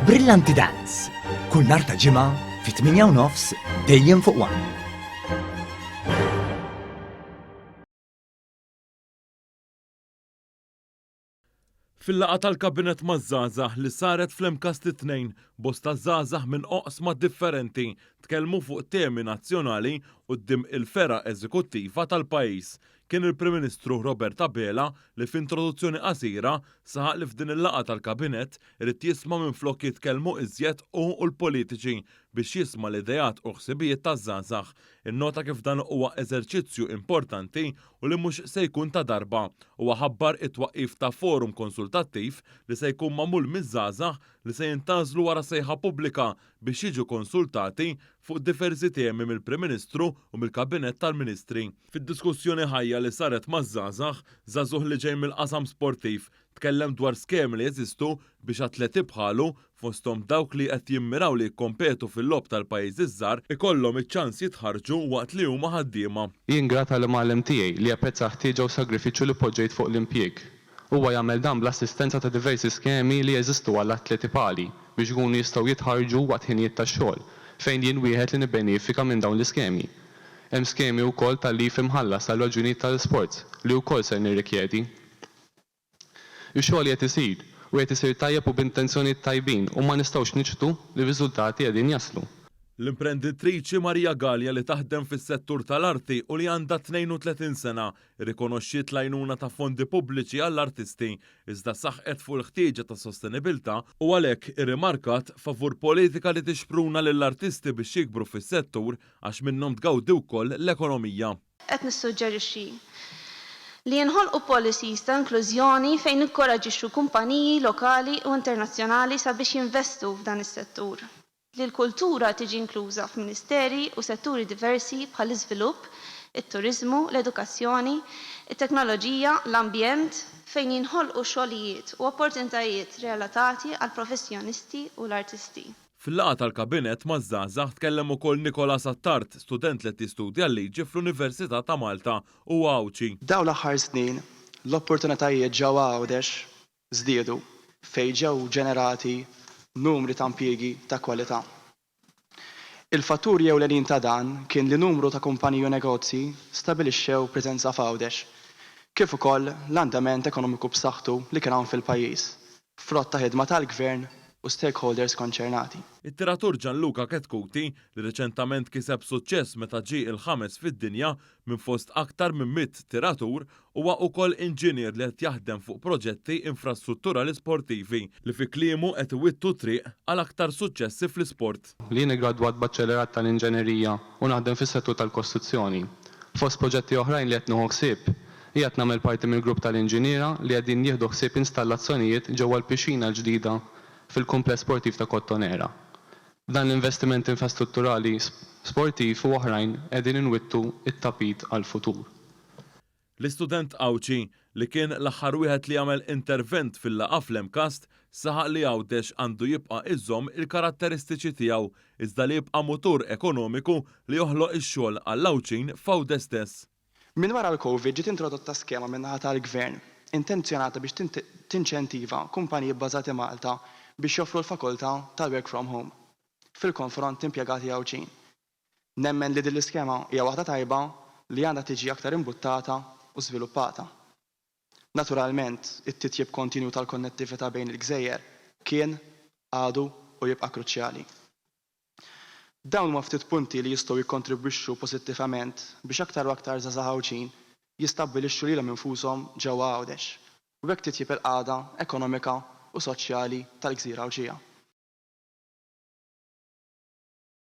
Brillanti Dance. Kull nhar ta' ġimgħa fit-8:30 dejjem fuq One. Fil-laqgħa tal-kabinet maż-żgħażagħ li saret fl-Imkast 2 bosta żgħażagħ minn oqsma differenti tkellmu fuq temi nazzjonali quddiem il-fera eżekuttiva tal-pajjiż. Kien il-Prim Ministru Robert Abela li f'introduzzjoni qasira saħaq li f'din il-laqgħa tal-kabinet irid jisma' minflok jitkellmu iżjed u l-politiċi biex jisma' l-idejat u ħsibijiet taż-żgħażagħ. Innota kif dan huwa eżerċizzju importanti u li mhux se jkun ta' darba huwa ħabbar it-twaqqif ta' forum konsultattiv li se jkun magħmul miż-żgħażagħ li se jintażlu wara sejħa pubblika biex jiġu konsultati fuq diversi temi mill-Prim Ministru u mill-Kabinett tal-Ministri. Fid-diskussjoni ħajja li saret maż-żgħażagħ, żagħżugħ li ġej mill-qasam sportiv tkellem dwar skemi li jeżistu biex atleti bħalu fosthom dawk li qed jimmiraw li jikkompetu fil-lob tal-pajjiż iż-żgħar ikollhom iċ-ċans jitħarġu waqt li huma ħaddiema. Jien grata l-mgħallem tiegħi li apprezza ħtieġa u sagrifiċċju li poġġejt fuq l-impjieg. Huwa jagħmel dan bl-assistenza ta' diversi skemi li jeżistu għall-atleti bħali biex ikunu jistgħu jitħarġu waqt ħinijiet tax-xogħol fejn jien wieħed li nibbenefika minn dawn l-iskemi. Hemm skemi wkoll tal-lif imħallas għal raġunijiet tal-isports li wkoll se nirrikjedi. Ix-xogħol qed isir u qed isir tajjeb u b'intenzjonijiet tajbin u ma nistgħux niċtu li r-riżultati qegħdin jaslu. L-imprenditriċi Marija Galja li taħdem fis-settur tal-arti u li għandha 32 sena irrikonoxxiet l-għajnuna ta' fondi pubbliċi għall-artisti iżda saħqet fuq il-ħtieġa ta' sostenibilità u għalhekk irrimarkat favur politika li tixpruna lill-artisti biex jikbru fis-settur għax minnhom tgawdi wkoll l-ekonomija. Qed nissuġġerixxi li jinħolqu policies ta' inklużjoni fejn nikkoraġixxu kumpaniji lokali u internazzjonali sabiex jinvestu f'dan is-settur. Li l-kultura tiġi inkluża f'ministeri u setturi diversi bħal iżvilupp, it-turiżmu, l-edukazzjoni, it-teknoloġija, l-ambjent fejn jinħolqu xogħlijiet u opportunitajiet relatati għal professjonisti u l-artisti. Fil-laqgħa tal-kabinet maż-żgħażagħ tkellem ukoll Nikola Sattart, student li jistudja l-liġi fl-Università ta' Malta u Awċi. Dawn l-aħħar snin l-opportunitajiet ġewwa Għawdex żdiedu fejn ġew ġenerati numri ta' impjiegi ta' kwalità. Il-fatturi ewlenin ta' dan kien li numru ta' kumpaniji u negozji stabilixxew preżenza f'Għawdex, kif ukoll l-andament ekonomiku b'saħħtu li kien hawn fil-pajjiż, frott ta' ħidma tal-Gvern u stakeholders konċernati. It-tiratur Gianluca Ketkuti li reċentament kiseb suċċess meta ġie il-ħames fid-dinja minn fost aktar minn 100 tiratur huwa wkoll inġinier li qed jaħdem fuq proġetti infrastrutturali sportivi li fi kliemu qed iwittu triq għal aktar suċċessi fl-isport. Li gradwat b'aċċelerat tal-inġenerija u naħdem fis-settur tal-kostruzzjoni. Fost proġetti oħrajn li qed nieħu ħsieb qiegħed nagħmel parti mill-grupp tal-inġiniera li qegħdin jieħdu ħsieb installazzjonijiet ġewwa l-pixxina l-ġdida fil-kumpless sportiv ta' Kottonera. Dan l-investiment infrastrutturali sportiv u oħrajn qegħdin inwittu it-tapit għall-futur. L-istudent Awċi li kien l-aħħar wieħed li jagħmel intervent fil-laqgħa fl-Imkast saħaq li Għawdex għandu jibqa' iżomm il-karatteristiċi tiegħu iżda li jibqa' mutur ekonomiku li joħloq ix-xogħol għall-Awċin f'Għawdex stess. Minn wara l-Covid ġiet introdotta skema min-naħa tal-Gvern intenzjonata biex tinċentiva kumpaniji bbażati Malta biex joffru l-fakultà tal-work from home fil-konfront impjegati Għawċin. Nemmen li din l-iskema hija waħda tajba li għandha tiġi aktar imbuttata u żviluppata. Naturalment, it-titjib kontinju tal-konnettività bejn il-Gżejjer kien, għadu u jibqa' kruċjali. Dawn huma ftit punti li jistgħu jikkontribwixxu pożittivament biex aktar u aktar żgħażagħ Għawċin jistabbilixxu lilhom infushom ġewwa Għawdex u hekk titjib il-qagħda ekonomika u soċjali tal-Gżira Għawċija.